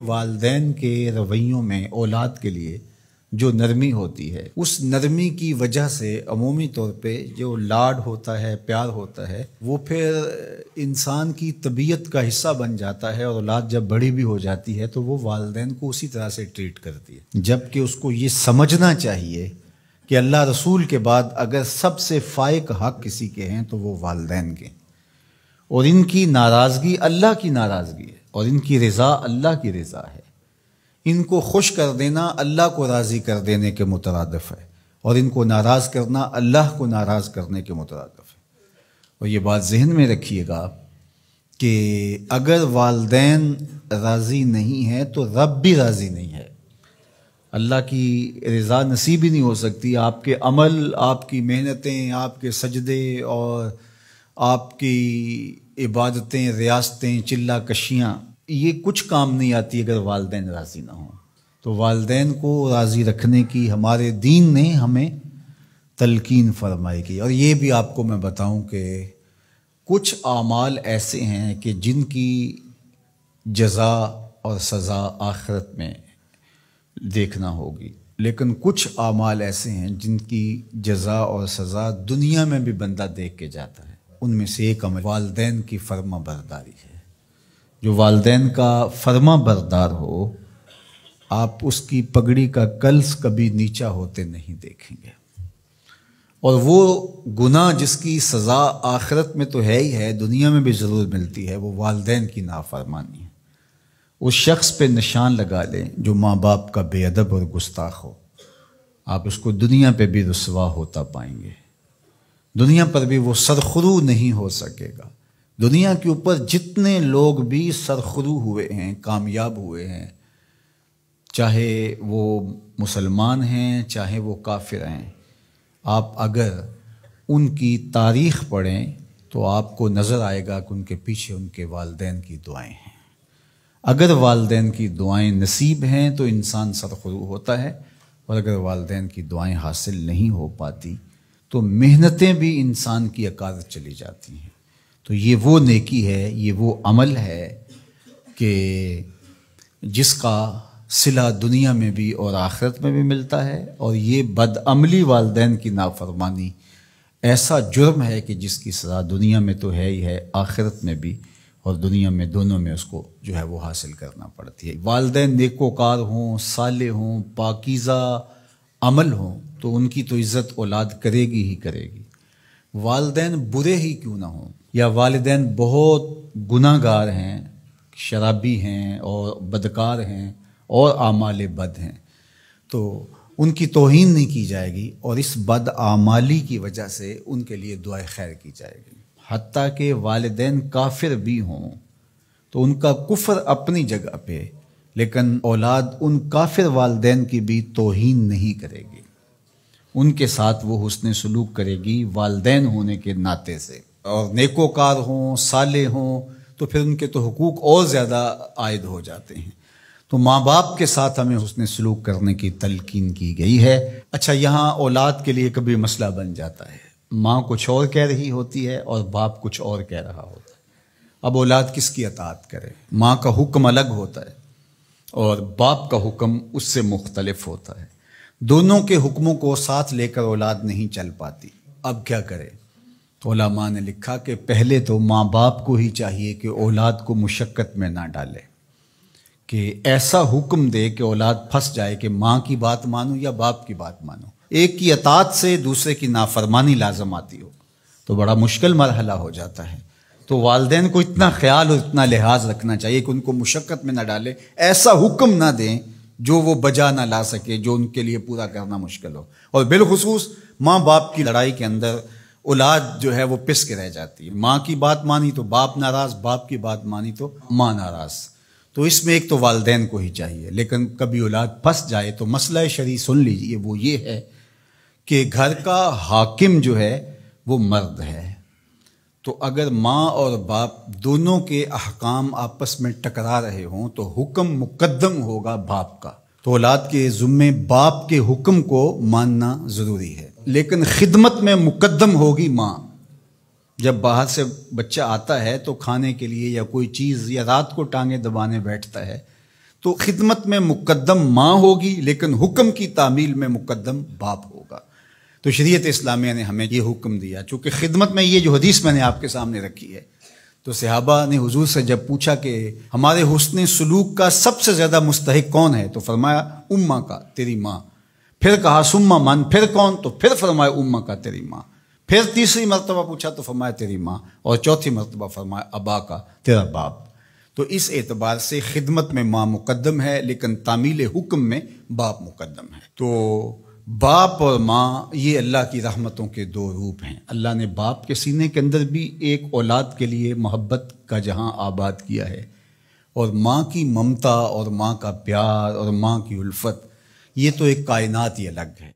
والدین کے رویوں میں اولاد کے لیے جو نرمی ہوتی ہے، اس نرمی کی وجہ سے عمومی طور پہ جو لاڈ ہوتا ہے، پیار ہوتا ہے، وہ پھر انسان کی طبیعت کا حصہ بن جاتا ہے، اور اولاد جب بڑی بھی ہو جاتی ہے تو وہ والدین کو اسی طرح سے ٹریٹ کرتی ہے، جبکہ اس کو یہ سمجھنا چاہیے کہ اللہ رسول کے بعد اگر سب سے فائق حق کسی کے ہیں تو وہ والدین کے، اور ان کی ناراضگی اللہ کی ناراضگی ہے، اور ان کی رضا اللہ کی رضا ہے۔ ان کو خوش کر دینا اللہ کو راضی کر دینے کے مترادف ہے، اور ان کو ناراض کرنا اللہ کو ناراض کرنے کے مترادف ہے۔ اور یہ بات ذہن میں رکھیے گا کہ اگر والدین راضی نہیں ہیں تو رب بھی راضی نہیں ہے۔ اللہ کی رضا نصیب ہی نہیں ہو سکتی۔ آپ کے عمل، آپ کی محنتیں، آپ کے سجدے اور آپ کی عبادتیں، ریاستیں، چلہ کشیاں، یہ کچھ کام نہیں آتی اگر والدین راضی نہ ہوں۔ تو والدین کو راضی رکھنے کی ہمارے دین نے ہمیں تلقین فرمائی کی۔ اور یہ بھی آپ کو میں بتاؤں کہ کچھ اعمال ایسے ہیں کہ جن کی جزا اور سزا آخرت میں دیکھنا ہوگی، لیکن کچھ اعمال ایسے ہیں جن کی جزا اور سزا دنیا میں بھی بندہ دیکھ کے جاتا ہے۔ ان میں سے ایک عمل والدین کی فرما برداری ہے۔ جو والدین کا فرما بردار ہو، آپ اس کی پگڑی کا کلس کبھی نیچا ہوتے نہیں دیکھیں گے۔ اور وہ گناہ جس کی سزا آخرت میں تو ہے ہی ہے، دنیا میں بھی ضرور ملتی ہے، وہ والدین کی نافرمانی ہے۔ اس شخص پہ نشان لگا لیں جو ماں باپ کا بے ادب اور گستاخ ہو، آپ اس کو دنیا پہ بھی رسوا ہوتا پائیں گے، دنیا پر بھی وہ سرخرو نہیں ہو سکے گا۔ دنیا کے اوپر جتنے لوگ بھی سرخرو ہوئے ہیں، کامیاب ہوئے ہیں، چاہے وہ مسلمان ہیں چاہے وہ کافر ہیں، آپ اگر ان کی تاریخ پڑھیں تو آپ کو نظر آئے گا کہ ان کے پیچھے ان کے والدین کی دعائیں ہیں۔ اگر والدین کی دعائیں نصیب ہیں تو انسان سرخرو ہوتا ہے، اور اگر والدین کی دعائیں حاصل نہیں ہو پاتی تو محنتیں بھی انسان کی اکاد چلی جاتی ہیں۔ تو یہ وہ نیکی ہے، یہ وہ عمل ہے کہ جس کا صلہ دنیا میں بھی اور آخرت میں بھی ملتا ہے، اور یہ بدعملی والدین کی نافرمانی ایسا جرم ہے کہ جس کی سزا دنیا میں تو ہے ہی ہے، آخرت میں بھی، اور دنیا میں دونوں میں اس کو جو ہے وہ حاصل کرنا پڑتی ہے۔ والدین نیکوکار ہوں، صالح ہوں، پاکیزہ عمل ہوں تو ان کی تو عزت اولاد کرے گی ہی کرے گی۔ والدین برے ہی کیوں نہ ہوں، یا والدین بہت گناہ گار ہیں، شرابی ہیں اور بدکار ہیں اور اعمال بد ہیں، تو ان کی توہین نہیں کی جائے گی، اور اس بد اعمالی کی وجہ سے ان کے لیے دعائے خیر کی جائے گی۔ حتیٰ کہ والدین کافر بھی ہوں تو ان کا کفر اپنی جگہ پہ، لیکن اولاد ان کافر والدین کی بھی توہین نہیں کرے گی، ان کے ساتھ وہ حسن سلوک کرے گی والدین ہونے کے ناطے سے۔ اور نیکوکار ہوں، صالح ہوں تو پھر ان کے تو حقوق اور زیادہ عائد ہو جاتے ہیں۔ تو ماں باپ کے ساتھ ہمیں حسن سلوک کرنے کی تلقین کی گئی ہے۔ اچھا، یہاں اولاد کے لیے کبھی مسئلہ بن جاتا ہے، ماں کچھ اور کہہ رہی ہوتی ہے اور باپ کچھ اور کہہ رہا ہوتا ہے۔ اب اولاد کس کی اطاعت کرے؟ ماں کا حکم الگ ہوتا ہے اور باپ کا حکم اس سے مختلف ہوتا ہے۔ دونوں کے حکموں کو ساتھ لے کر اولاد نہیں چل پاتی۔ اب کیا کرے؟ تو علماء نے لکھا کہ پہلے تو ماں باپ کو ہی چاہیے کہ اولاد کو مشقت میں نہ ڈالے، کہ ایسا حکم دے کہ اولاد پھنس جائے کہ ماں کی بات مانو یا باپ کی بات مانو۔ ایک کی اطاعت سے دوسرے کی نافرمانی لازم آتی ہو تو بڑا مشکل مرحلہ ہو جاتا ہے۔ تو والدین کو اتنا خیال اور اتنا لحاظ رکھنا چاہیے کہ ان کو مشقت میں نہ ڈالے، ایسا حکم نہ دیں جو وہ بجا نہ لا سکے، جو ان کے لیے پورا کرنا مشکل ہو۔ اور بالخصوص ماں باپ کی لڑائی کے اندر اولاد جو ہے وہ پس کے رہ جاتی ہے۔ ماں کی بات مانی تو باپ ناراض، باپ کی بات مانی تو ماں ناراض۔ تو اس میں ایک تو والدین کو ہی چاہیے، لیکن کبھی اولاد پھنس جائے تو مسئلہ شرعی سن لیجئے، وہ یہ ہے کہ گھر کا حاکم جو ہے وہ مرد ہے۔ تو اگر ماں اور باپ دونوں کے احکام آپس میں ٹکرا رہے ہوں تو حکم مقدم ہوگا باپ کا۔ تو اولاد کے ذمے باپ کے حکم کو ماننا ضروری ہے، لیکن خدمت میں مقدم ہوگی ماں۔ جب باہر سے بچہ آتا ہے تو کھانے کے لیے یا کوئی چیز، یا رات کو ٹانگیں دبانے بیٹھتا ہے تو خدمت میں مقدم ماں ہوگی لیکن حکم کی تعمیل میں مقدم باپ ہوگا۔ تو شریعت اسلامیہ نے ہمیں یہ حکم دیا، چونکہ خدمت میں یہ جو حدیث میں نے آپ کے سامنے رکھی ہے، تو صحابہ نے حضور سے جب پوچھا کہ ہمارے حسن سلوک کا سب سے زیادہ مستحق کون ہے، تو فرمایا اماں کا، تیری ماں۔ پھر کہا سما من، پھر کون؟ تو پھر فرمایا اماں کا، تیری ماں۔ پھر تیسری مرتبہ پوچھا تو فرمایا تیری ماں، اور چوتھی مرتبہ فرمایا ابا کا، تیرا باپ۔ تو اس اعتبار سے خدمت میں ماں مقدم ہے لیکن تعمیل حکم میں باپ مقدم ہے۔ تو باپ اور ماں یہ اللہ کی رحمتوں کے دو روپ ہیں۔ اللہ نے باپ کے سینے کے اندر بھی ایک اولاد کے لیے محبت کا جہاں آباد کیا ہے، اور ماں کی ممتا اور ماں کا پیار اور ماں کی الفت، یہ تو ایک کائنات ہی الگ ہے۔